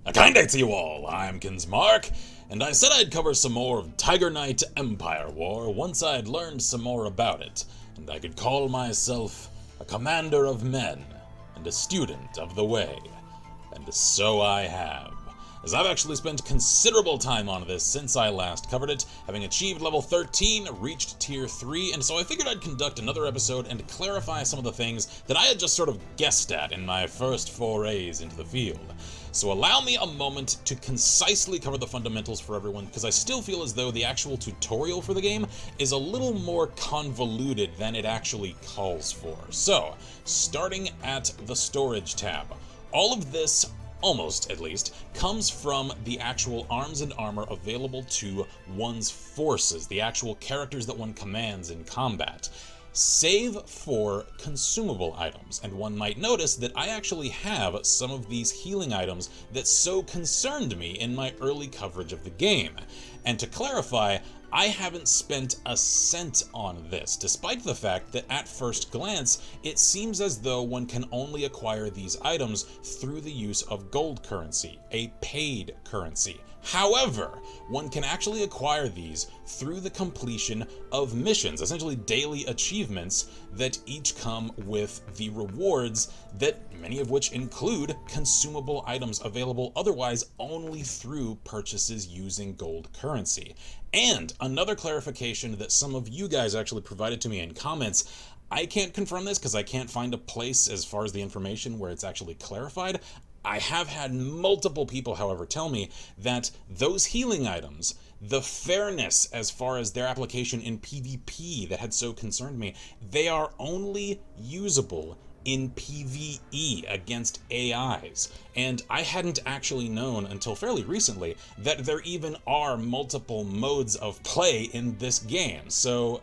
A kind day to you all, I'm Kinsmarck, and I said I'd cover some more of Tiger Knight Empire War once I'd learned some more about it, and I could call myself a commander of men and a student of the way. And so I have, as I've actually spent considerable time on this since I last covered it, having achieved level 13, reached tier 3, and so I figured I'd conduct another episode and clarify some of the things that I had just sort of guessed at in my first forays into the field. So allow me a moment to concisely cover the fundamentals for everyone, because I still feel as though the actual tutorial for the game is a little more convoluted than it actually calls for. So, starting at the storage tab, all of this, almost at least, comes from the actual arms and armor available to one's forces, the actual characters that one commands in combat, save for consumable items. And one might notice that I actually have some of these healing items that so concerned me in my early coverage of the game. And to clarify, I haven't spent a cent on this, despite the fact that at first glance, it seems as though one can only acquire these items through the use of gold currency, a paid currency. However, one can actually acquire these through the completion of missions, essentially daily achievements that each come with the rewards, that many of which include consumable items available otherwise only through purchases using gold currency. And another clarification that some of you guys actually provided to me in comments, I can't confirm this because I can't find a place as far as the information where it's actually clarified. I have had multiple people, however, tell me that those healing items, the fairness as far as their application in PvP that had so concerned me, they are only usable in PvE against AIs. And I hadn't actually known until fairly recently that there even are multiple modes of play in this game. So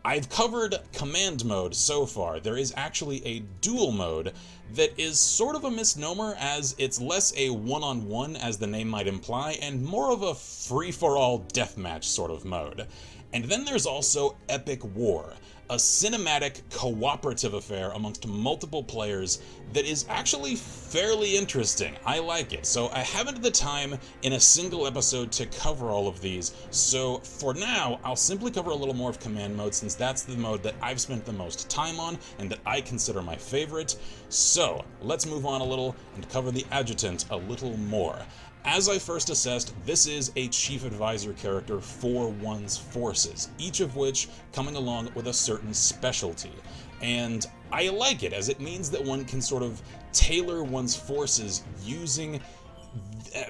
I've covered command mode so far. There is actually a duel mode that is sort of a misnomer, as it's less a one-on-one as the name might imply, and more of a free-for-all deathmatch sort of mode. And then there's also Epic War, a cinematic cooperative affair amongst multiple players that is actually fairly interesting. I like it. So I haven't the time in a single episode to cover all of these, so for now I'll simply cover a little more of command mode, since that's the mode that I've spent the most time on and that I consider my favorite. So let's move on a little and cover the adjutant a little more. As I first assessed, this is a chief advisor character for one's forces, each of which coming along with a certain specialty. And I like it, as it means that one can sort of tailor one's forces using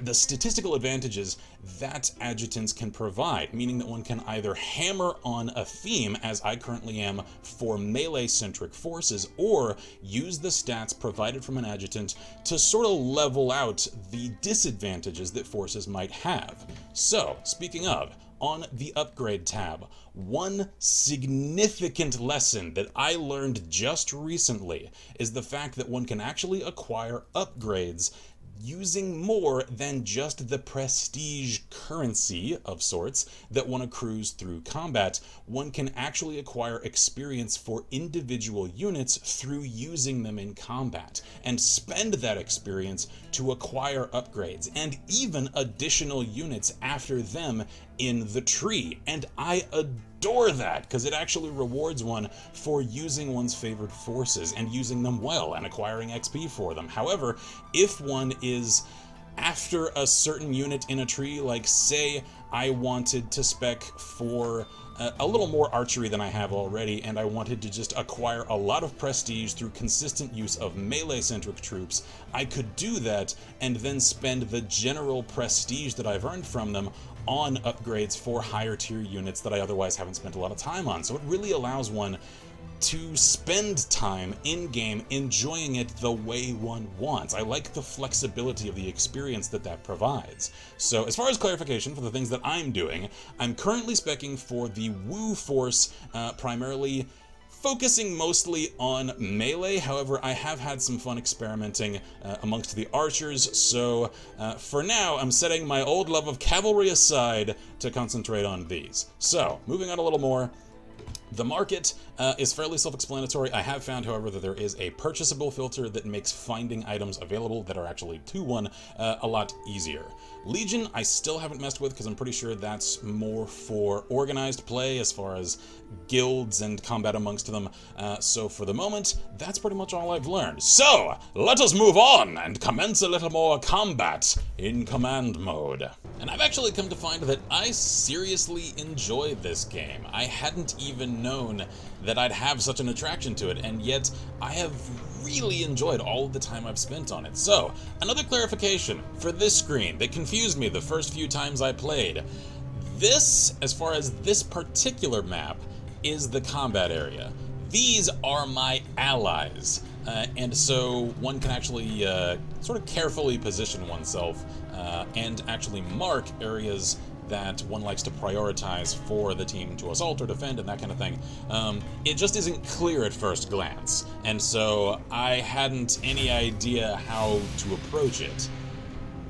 the statistical advantages that adjutants can provide, meaning that one can either hammer on a theme, as I currently am for melee-centric forces, or use the stats provided from an adjutant to sort of level out the disadvantages that forces might have. So, speaking of, on the upgrade tab, one significant lesson that I learned just recently is the fact that one can actually acquire upgrades using more than just the prestige currency of sorts that one accrues through combat. One can actually acquire experience for individual units through using them in combat, and spend that experience to acquire upgrades, and even additional units after them in the tree. And I adore that, because it actually rewards one for using one's favored forces and using them well and acquiring XP for them. However, if one is after a certain unit in a tree, like say I wanted to spec for a little more archery than I have already, and I wanted to just acquire a lot of prestige through consistent use of melee-centric troops, I could do that and then spend the general prestige that I've earned from them on upgrades for higher tier units that I otherwise haven't spent a lot of time on. So it really allows one to spend time in-game enjoying it the way one wants. I like the flexibility of the experience that that provides. So as far as clarification for the things that I'm doing, I'm currently speccing for the Wu Force, primarily focusing mostly on melee. However, I have had some fun experimenting amongst the archers, so for now I'm setting my old love of cavalry aside to concentrate on these. So, moving on a little more, The market is fairly self-explanatory. I have found, however, that there is a purchasable filter that makes finding items available that are actually 2-1 a lot easier. Legion, I still haven't messed with because I'm pretty sure that's more for organized play as far as guilds and combat amongst them. So for the moment, that's pretty much all I've learned. So, let us move on and commence a little more combat in command mode. And I've actually come to find that I seriously enjoy this game. I hadn't even known that I'd have such an attraction to it, and yet I have really enjoyed all of the time I've spent on it. So, another clarification for this screen that confused me the first few times I played. This, as far as this particular map, is the combat area. These are my allies. And so one can actually sort of carefully position oneself and actually mark areas that one likes to prioritize for the team to assault or defend and that kind of thing. It just isn't clear at first glance, and so I hadn't any idea how to approach it.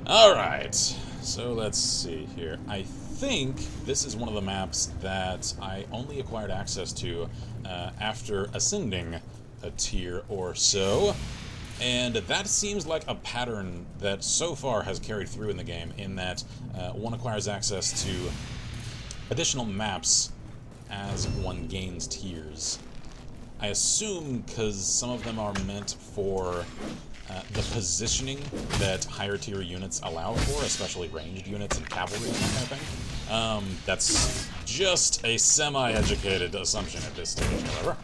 Alright, so let's see here. I think this is one of the maps that I only acquired access to after ascending a tier or so, and that seems like a pattern that so far has carried through in the game, in that one acquires access to additional maps as one gains tiers. I assume because some of them are meant for the positioning that higher tier units allow for, especially ranged units and cavalry and that kind of thing. That's just a semi-educated assumption at this stage, however.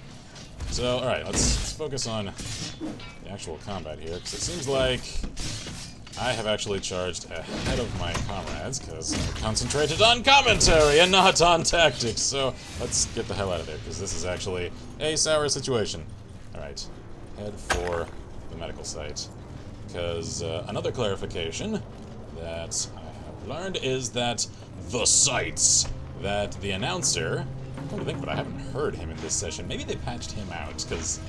So, alright, let's focus on the actual combat here, because it seems like I have actually charged ahead of my comrades, because I concentrated on commentary and not on tactics. So, let's get the hell out of there, because this is actually a sour situation. Alright, head for the medical site, because another clarification that I have learned is that the sites that the announcer, I'm trying to think, but I haven't heard him in this session. Maybe they patched him out, because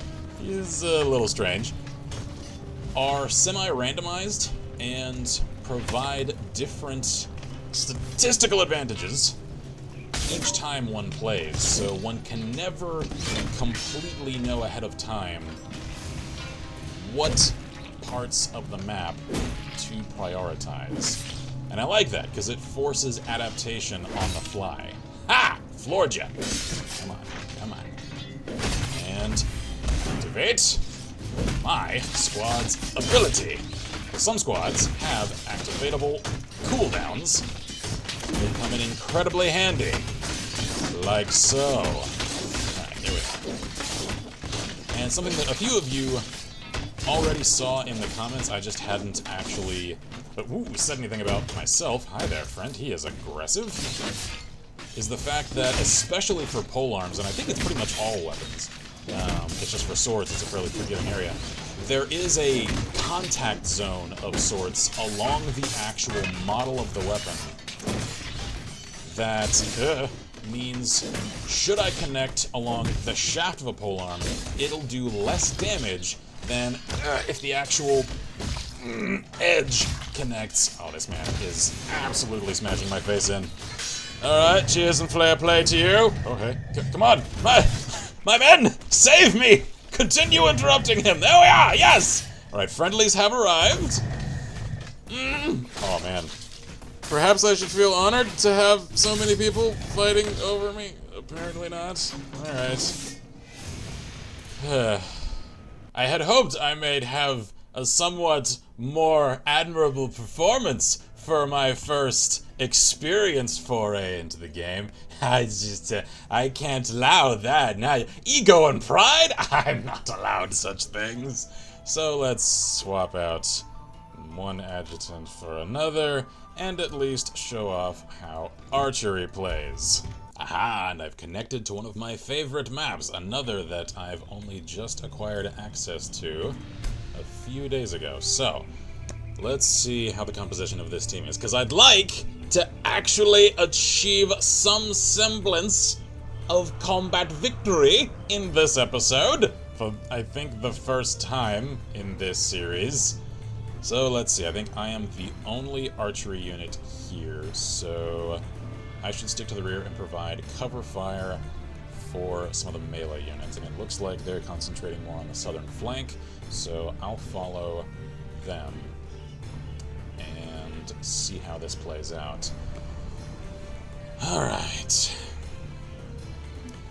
he's a little strange. Are semi-randomized and provide different statistical advantages each time one plays, so one can never completely know ahead of time what parts of the map to prioritize. And I like that, because it forces adaptation on the fly. Ha! Floored ya! Come on, come on. And activate my squad's ability. Some squads have activatable cooldowns. They come in incredibly handy. Like so. Alright, here we go. And something that a few of you already saw in the comments, I just hadn't actually said anything about myself. Hi there, friend. He is aggressive. Is the fact that, especially for polearms, and I think it's pretty much all weapons, it's just for swords, it's a fairly forgiving area, there is a contact zone of sorts along the actual model of the weapon that means should I connect along the shaft of a polearm, it'll do less damage than if the actual edge connects. Oh, this man is absolutely smashing my face in. Alright, cheers and flair play to you. Okay, come on. My men, save me! Continue interrupting him. There we are, yes! Alright, friendlies have arrived. Oh, man. Perhaps I should feel honored to have so many people fighting over me. Apparently not. Alright. I had hoped I might have a somewhat more admirable performance for my first experienced foray into the game. I can't allow that. Now, ego and pride? I'm not allowed such things. So let's swap out one adjutant for another, and at least show off how archery plays. Aha, and I've connected to one of my favorite maps, another that I've only just acquired access to a few days ago. So, let's see how the composition of this team is, because I'd like to actually achieve some semblance of combat victory in this episode, for I think the first time in this series. So let's see, I think I am the only archery unit here, so I should stick to the rear and provide cover fire for some of the melee units, and it looks like they're concentrating more on the southern flank, so I'll follow them and see how this plays out. Alright.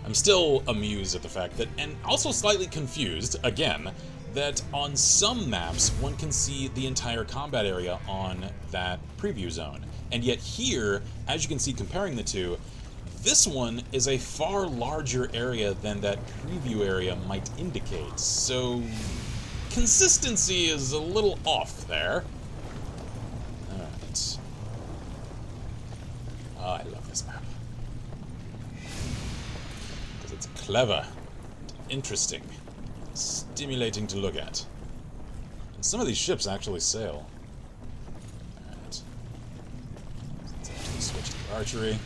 I'm still amused at the fact that, and also slightly confused, again, that on some maps one can see the entire combat area on that preview zone. And yet here, as you can see comparing the two, this one is a far larger area than that preview area might indicate. So consistency is a little off there. Alright. Oh, I love this map. Because it's clever, interesting, stimulating to look at. And some of these ships actually sail. Alright. Let's actually switch to archery.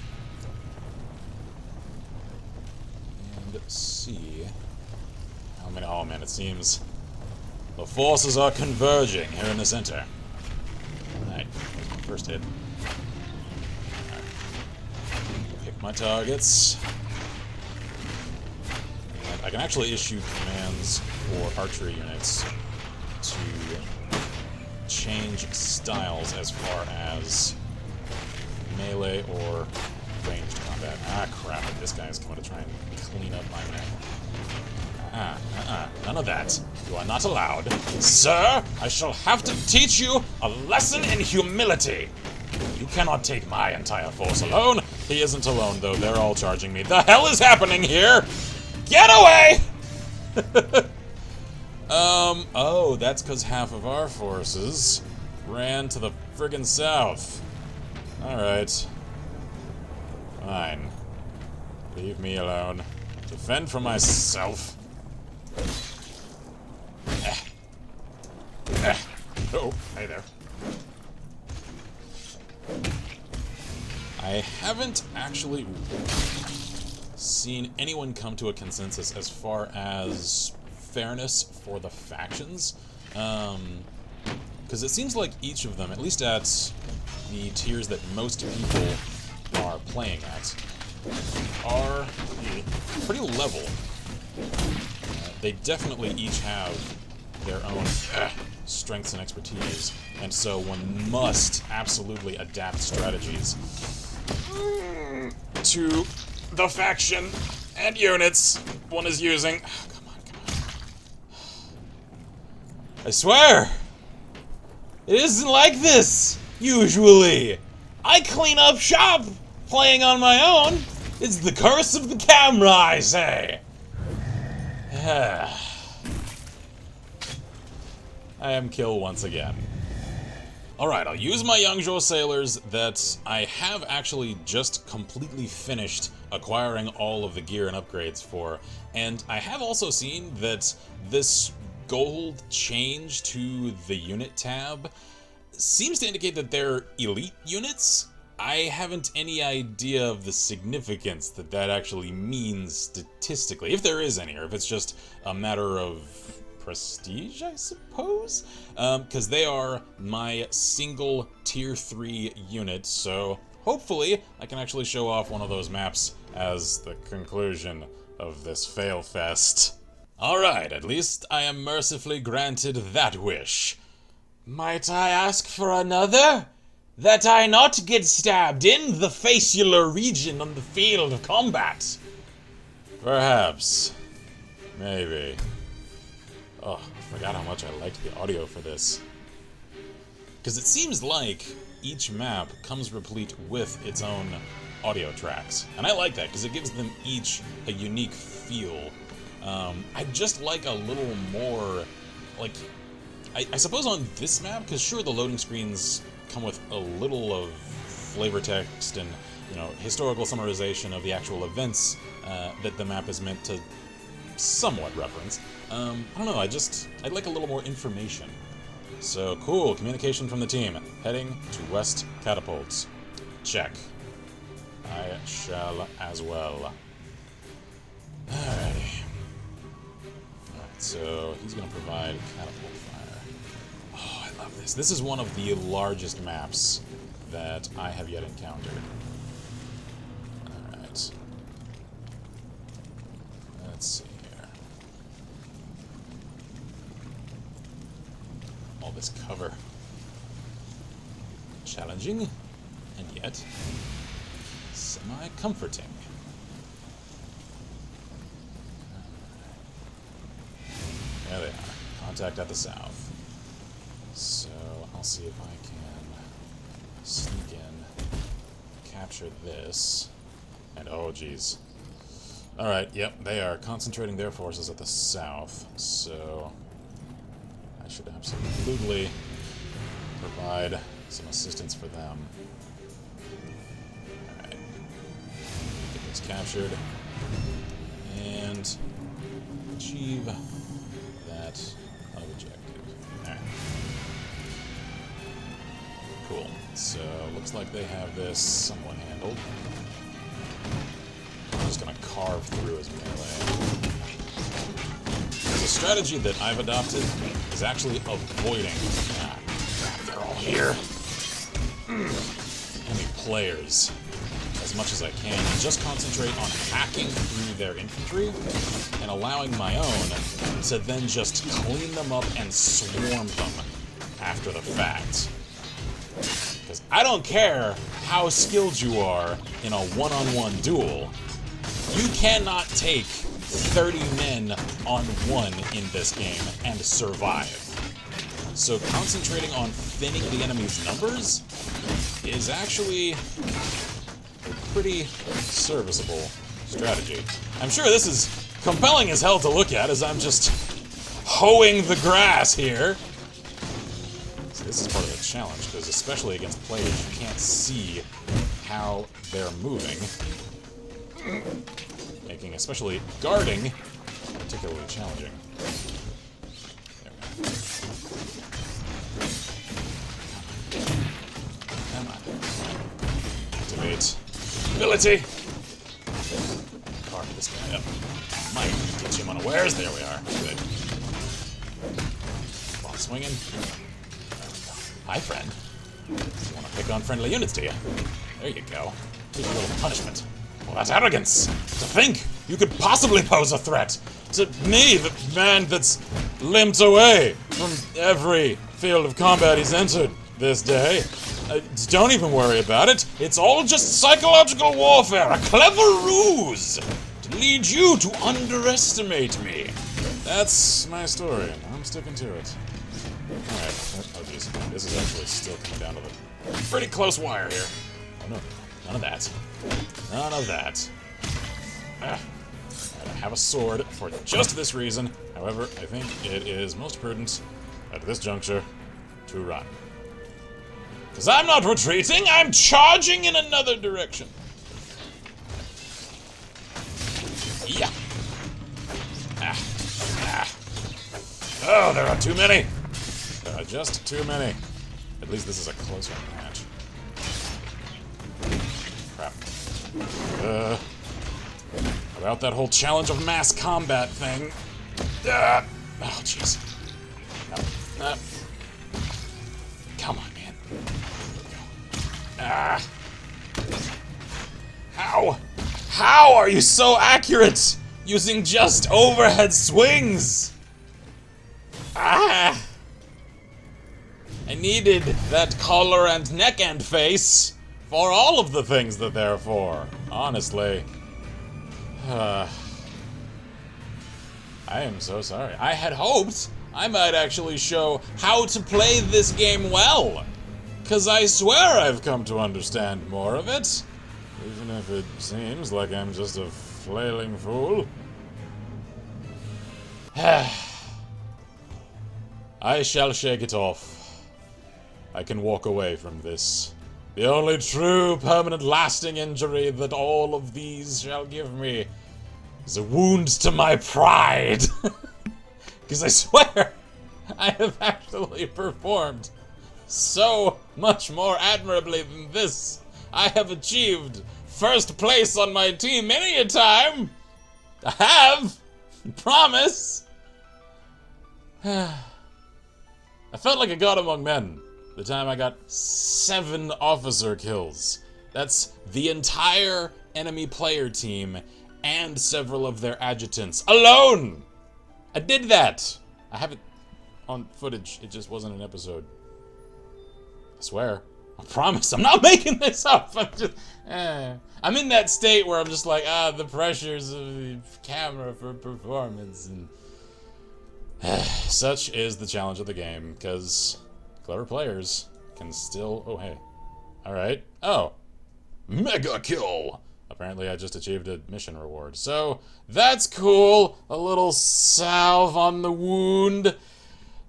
And see how many... Oh man, it seems the forces are converging here in the center. Alright, first hit. Alright. Pick my targets. And I can actually issue commands for archery units to change styles as far as melee or ranged combat. Ah, crap. This guy is coming to try and clean up my men. None of that. You are not allowed. Sir, I shall have to teach you a lesson in humility. You cannot take my entire force alone. He isn't alone, though. They're all charging me. The hell is happening here? Get away! Oh, that's because half of our forces ran to the friggin' south. Alright. Fine. Leave me alone. Defend for myself. Oh, hey there. I haven't actually seen anyone come to a consensus as far as fairness for the factions. Because it seems like each of them, at least at the tiers that most people are playing at, are pretty level. They definitely each have their own strengths and expertise, and so one must absolutely adapt strategies to the faction and units one is using. Oh, come on. I swear! It isn't like this, usually. I clean up shop playing on my own. It's the curse of the camera, I say. I am kill once again. Alright, I'll use my Yangzhou sailors that I have actually just completely finished acquiring all of the gear and upgrades for, and I have also seen that this gold change to the unit tab seems to indicate that they're elite units. I haven't any idea of the significance that that actually means statistically, if there is any, or if it's just a matter of prestige, I suppose? Because they are my single tier 3 unit, so hopefully I can actually show off one of those maps as the conclusion of this fail fest. Alright, at least I am mercifully granted that wish. Might I ask for another? That I not get stabbed in the facial region on the field of combat? Perhaps. Maybe. Oh, I forgot how much I liked the audio for this. Because it seems like each map comes replete with its own audio tracks. And I like that, because it gives them each a unique feel. I just like a little more, like, I suppose on this map, because sure, the loading screens come with a little of flavor text and, you know, historical summarization of the actual events that the map is meant to somewhat reference. I don't know, I'd like a little more information. So, cool, communication from the team. Heading to West Catapults. Check. I shall as well. Alrighty. Alright, so he's gonna provide catapult fire. Oh, I love this. This is one of the largest maps that I have yet encountered. Alright. this cover. Challenging, and yet semi-comforting. There they are. Contact at the south. So, I'll see if I can sneak in, capture this, and oh geez. Alright, yep, they are concentrating their forces at the south, so I should absolutely provide some assistance for them. Alright. Get this captured. And achieve that objective. Alright. Cool. So, looks like they have this somewhat handled. I'm just gonna carve through his melee. There's a strategy that I've adopted is actually avoiding... Ah, crap, they're all here. Enemy players as much as I can, and just concentrate on hacking through their infantry and allowing my own to then just clean them up and swarm them after the fact. Because I don't care how skilled you are in a one-on-one duel, you cannot take 30 men on one in this game and survive. So concentrating on thinning the enemy's numbers is actually a pretty serviceable strategy. I'm sure this is compelling as hell to look at as I'm just hoeing the grass here. So this is part of the challenge, because especially against players, you can't see how they're moving. Making especially guarding particularly challenging. There we go. Come on. Activate ability. Carve this guy up. Might get him unawares. There we are. Good. Keep on swinging. Hi, friend. You want to pick on friendly units, do you? There you go. Here's a little punishment. Well, that's arrogance. To think you could possibly pose a threat to me, the man that's limped away from every field of combat he's entered this day. Don't even worry about it. It's all just psychological warfare, a clever ruse to lead you to underestimate me. That's my story. I'm sticking to it. Alright. Oh, geez. This is actually still coming down to the pretty close wire here. Oh, no. None of that. None of that. I have a sword for just this reason. However, I think it is most prudent at this juncture to run. Because I'm not retreating, I'm charging in another direction. Yeah. Oh, there are too many. There are just too many. At least this is a close one match. Crap. About that whole challenge of mass combat thing. Oh, jeez. Come on, man. How are you so accurate using just overhead swings? I needed that collar and neck and face for all of the things that they're for, honestly. I am so sorry. I had hoped I might actually show how to play this game well. 'Cause I swear I've come to understand more of it. Even if it seems like I'm just a flailing fool. I shall shake it off. I can walk away from this. The only true, permanent, lasting injury that all of these shall give me is a wound to my pride. Because I swear, I have actually performed so much more admirably than this. I have achieved first place on my team many a time. I have. Promise. I felt like a god among men the time I got 7 officer kills. That's the entire enemy player team and several of their adjutants alone. I did that. I haven't on footage. It just wasn't an episode. I swear. I promise. I'm not making this up. I'm in that state where I'm just like, the pressures of the camera for performance, and such is the challenge of the game, because clever players can still... Oh, hey. Alright. Oh. Mega kill! Apparently I just achieved a mission reward. So, that's cool. A little salve on the wound.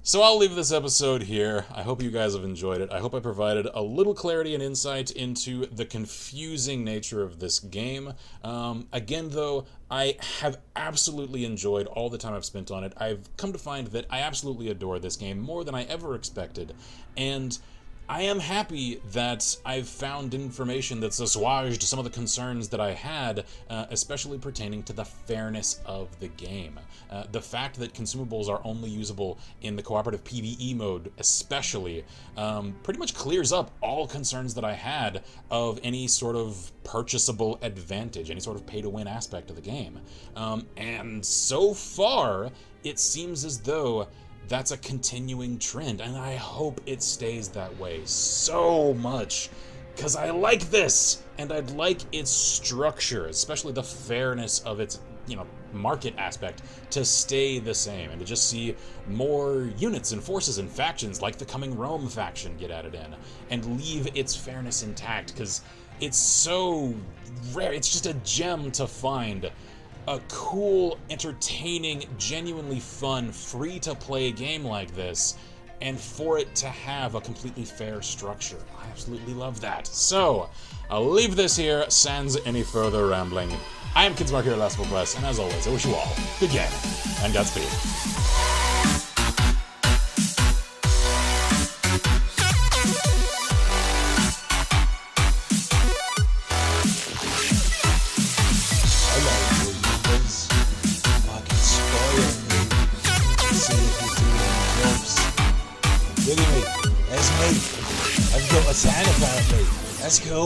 So I'll leave this episode here. I hope you guys have enjoyed it. I hope I provided a little clarity and insight into the confusing nature of this game. Again, though, I have absolutely enjoyed all the time I've spent on it. I've come to find that I absolutely adore this game more than I ever expected. And I am happy that I've found information that's assuaged some of the concerns that I had, especially pertaining to the fairness of the game. The fact that consumables are only usable in the cooperative PvE mode especially pretty much clears up all concerns that I had of any sort of purchasable advantage, any sort of pay-to-win aspect of the game. And so far, it seems as though that's a continuing trend, and I hope it stays that way so much, because I like this, and I'd like its structure, especially the fairness of its, market aspect, to stay the same, and to just see more units and forces and factions like the coming Rome faction get added in, and leave its fairness intact, because it's so rare. It's just a gem to find a cool, entertaining, genuinely fun, free-to-play game like this, and for it to have a completely fair structure. I absolutely love that. So, I'll leave this here, sans any further rambling. I am Kinsmarck here at Last Quest, and as always, I wish you all good game, and Godspeed. Look at me. That's me. I've got a tan apparently. That's cool.